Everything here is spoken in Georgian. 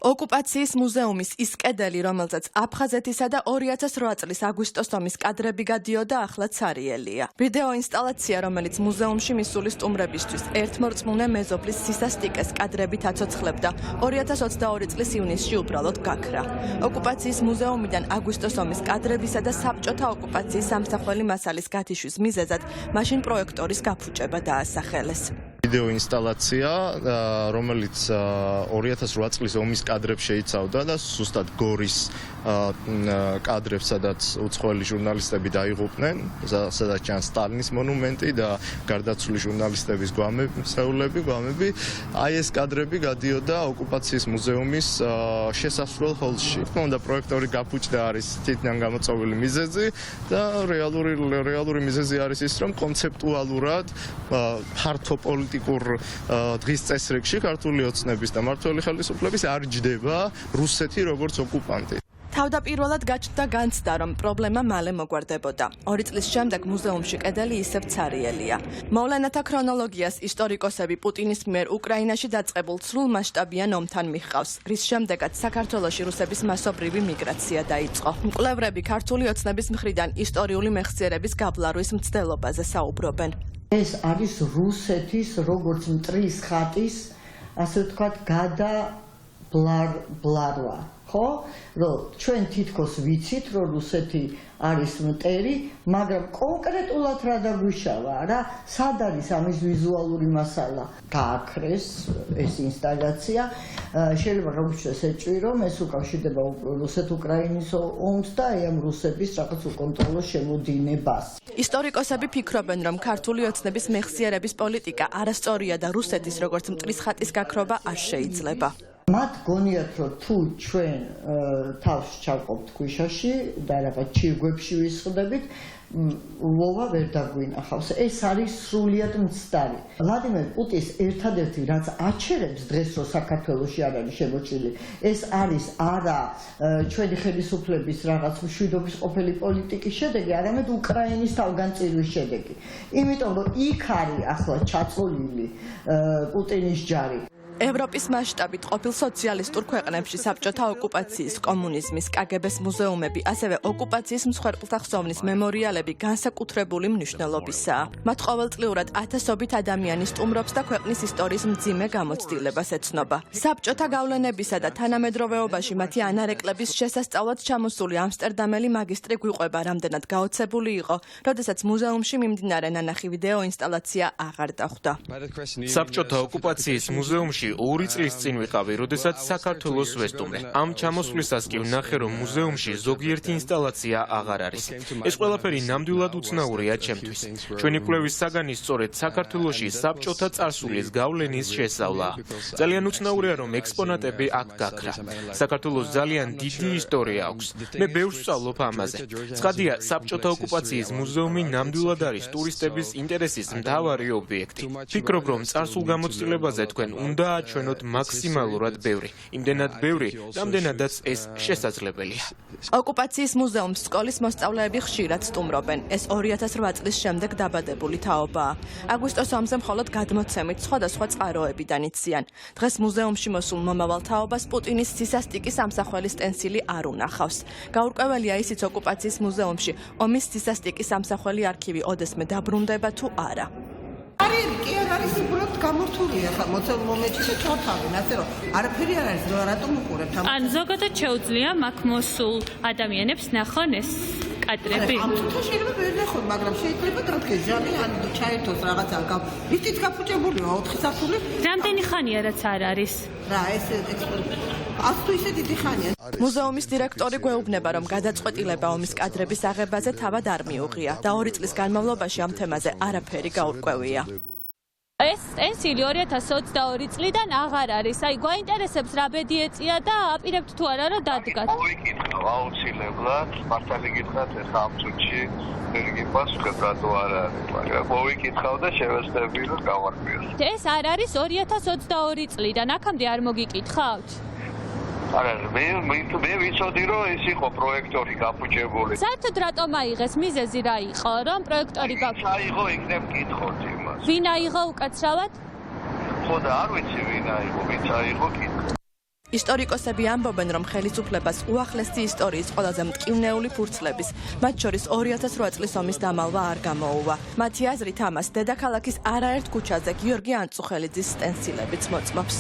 ოკუპაციის მუზეუმის ის კედელი, რომელზეც აფხაზეთისა და 2008 წლის აგვისტოს ომის კადრები გადიოდა, ახლა ცარიელია. ვიდეო ინსტალაცია, რომელიც მუზეუმში მისული სტუმრებისთვის ერთმორწმუნე მეზობლის სისასტიკეს კადრებით აცოცხლებდა, 2022 წლის ივნისში უბრალოდ გაქრა. ოკუპაციის მუზეუმიდან აგვისტოს ომის კადრებისა და საბჭოთა ოკუპაციის სამსახველი მასალის გათიშვის მიზეზად მაშინ პროექტორის გაფუჭება დაასახელეს. ვიდეო ინსტალაცია, რომელიც 2008 წლის ომის კადრებს შეიცავდა და სუსტად გორის კადრებს, სადაც უცხოელი ჟურნალისტები დაიღუპნენ, სადაც ჩანს სტალინის მონუმენტი და გარდაცვლილი ჟურნალისტების გვამები. აი ეს კადრები გადიოდა ოკუპაციის მუზეუმის შესასვლელ ჰოლში. თქონდა პროექტორი გაფუჭდა არის თვითონ გამოწვეული მიზეზი და რეალური მიზეზი არის ის, რომ კონცეპტუალურად ფართო პოლიტიკურ დღის წესრიგში ქართული ოცნების და მმართველი ხელისუფლების არ ჯდება რუსეთი როგორც ოკუპანტი. თავდაპირველად გაჩნდა განცდა, რომ პრობლემა მალე მოგვარდებოდა. 2 წლის შემდეგ მუზეუმში კედელი ისევ ცარიელია. მოვლენათა ქრონოლოგიას ისტორიკოსები პუტინის მიერ უკრაინაში დაწყებულ სრულმასშტაბიან ომთან მიჰყავს, რის შემდეგაც საქართველოში რუსების მასობრივი მიგრაცია დაიწყო. მკვლევრები ქართული ოცნების მხრიდან ისტორიული მეხსიერების გაბლარვის მცდელობაზე საუბრობენ. ეს არის რუსეთის როგორც მტრის ხატის, ასე ვთქვათ, გადაბლარვა, ხო? რომ ჩვენ თითქოს ვიცით, რომ რუსეთი არის მტერი, მაგრამ კონკრეტულად რა დაგვიშავა, რა, სად არის ამის ვიზუალური მასალა? გააქრეს ეს ინსტალაცია, შეიძლება როგორც ეჭვი, რომ ეს უკავშირდება რუსეთ-უკრაინის ომს და ამ რუსების რაღაც უკონტროლო შემოდინებას. ისტორიკოსები ფიქრობენ, რომ ქართული ოცნების მეხსიერების პოლიტიკა არასწორია და რუსეთის როგორც მტრის ხატის გაქრობა არ შეიძლება. მათ გონიათ, რომ თუ ჩვენ თავს ჩავყოფთ ქვიშაში და რაღაც ჩირგვებში ვისხდებით, ლოვა ვერ დაგვინახავს. ეს არის სრულიად მცდარი. ვლადიმერ პუტინს ერთადერთი რაც აჩერებს დღეს, რომ საქართველოში არ არის შემოჭრილი, ეს არის არა ჩვენი ხელისუფლების რაღაც მშვიდობის ყოფილი პოლიტიკის შედეგი, არამედ უკრაინის თავგანწირვის შედეგი. იმიტომ რომ იქ არის ახლა ჩაწოლილი პუტინის ჯარი. ევროპის მასშტაბით ყოფილ სოციალისტურ ქვეყნებში საბჭოთა ოკუპაციის, კომუნიზმის, კგბ-ს მუზეუმები, ასევე ოკუპაციის მსხვერპლთა ხსოვნის მემორიალები განსაკუთრებული მნიშვნელობისაა. მათ ყოველწლიურად ათასობით ადამიანი სტუმრობს და ქვეყნის ისტორიის მძიმე გამოცდილებას ეცნობა. საბჭოთა გავლენებისა და თანამედროვეობაში მათი ანარეკლების შესასწავლად ჩამოსული ამსტერდამელი მაგისტრი გვიყვება, რამდენად გაოცებული იყო, როდესაც მუზეუმში მიმდინარე ნანახი ვიდეო ინსტალაცია აღარ დახვდა. საბჭოთა ოკუპაციის მუზეუმში 2 წლის წინ ვიყავი, როდესაც საქართველოს ვესტუმრე. ამ ჩამოსვლისას კი ვნახე, რომ მუზეუმში ზოგიერთი ინსტალაცია აღარ არის. ეს ყველაფერი ნამდვილად უცნაურია ჩემთვის. ჩვენი კვლევის საგანი სწორედ საქართველოში საბჭოთა წარსულის გავლენის შესწავლაა. ძალიან უცნაურია, რომ ექსპონატები აქ გაქრა. საქართველოს ძალიან დიდი ისტორია აქვს. მე ბევრს ვსწავლობ ამაზე. ცხადია, საბჭოთა ოკუპაციის მუზეუმი ნამდვილად არის ტურისტების ინტერესის მთავარი ობიექტი. ფიქრობ, რომ წარსულ გამოცდილებაზე თქვენ უნდა ჩვენოთ მაქსიმალურად ბევრი, იმდენად ბევრი, რამდენადაც ეს შესაძლებელია. ოკუპაციის მუზეუმს სკოლის მოსწავლეები ხშირად სტუმრობენ. ეს 2008 წლის შემდეგ დაბადებული თაობაა. აგვისტოს ომზე მხოლოდ გადმოცემით სხვადასხვა წყაროებიდან იციან. დღეს მუზეუმში მოსულ მომავალ თაობას პუტინის სისასტიკის სამსახველი სტენსილი არ უნახავს. გაურკვეველია ისიც ოკუპაციის მუზეუმში ომის სისასტიკის სამსახველი არქივი ოდესმე დაბრუნდება თუ არა. კი არ არის უბრალოდ გამორთულია ხა მოცემ მომენტში და ჩავთავენ, ასე რომ არაფერი არ არის, რატომ უყურებთ ამ? ან ზოგადად შეუძლია მაგ მოსულ ადამიანებს ნახონ ეს კადრები? ამ თვითონ შეიძლება ვერ ნახონ, მაგრამ შეიძლება დადგეს ჟანი ან ჩაერთოს რაღაცა ვისტიც გაფუჭებულია 4 საფული. რამდენი ხანია რაც არ არის? რა ეს ას თუ ისე დიდი ხანია. მუზეუმის დირექტორი გვეუბნება, რომ გადაწყვეტილება ომის კადრების აღებაზე თავად არ მიუღია და 2 წლის განმავლობაში ამ თემაზე არაფერი გაურკვევია. ეს სტენსილი 2022 წლიდან აღარ არის. აი, გვაინტერესებს რა ბედი ეწია და აპირებთ თუ არა რომ დადგათ. მოვიკითხავ აუცილებლად, მართალი გითხრათ, ეხა ამ წუთში ვერ გიპასუხებ, რატო არ არის, მაგრამ მოვიკითხავ და შევეცდები რომ გავარკვიოს. ეს არ არის 2022 წლიდან, აქამდე არ მოგიკითხავთ? არა, მე ვიცოდი, რომ ეს იყო პროექტორი გაფუჭებული. საერთოდ რატომ აიღეს? მიზეზი რა იყო, რომ პროექტორი გაფუჭებული? აიღო, იქნებ კითხოთ იმას. ვინ აიღო უკაცრავად? ხო და არ ვიცი ვინ აიღო, ვინც აიღო კითხოთ. ისტორიკოსები ამბობენ, რომ ხელისუფლებას უახლესი ისტორიის ყველაზე მტკივნეული ფურცლების, მათ შორის 2008 წლის ომის დამალვა არ გამოუვა. მათი აზრით ამას დედაქალაქის არაერთ ქუჩაზე გიორგი ანწუხელიძის სტენსილებიც მოწმობს.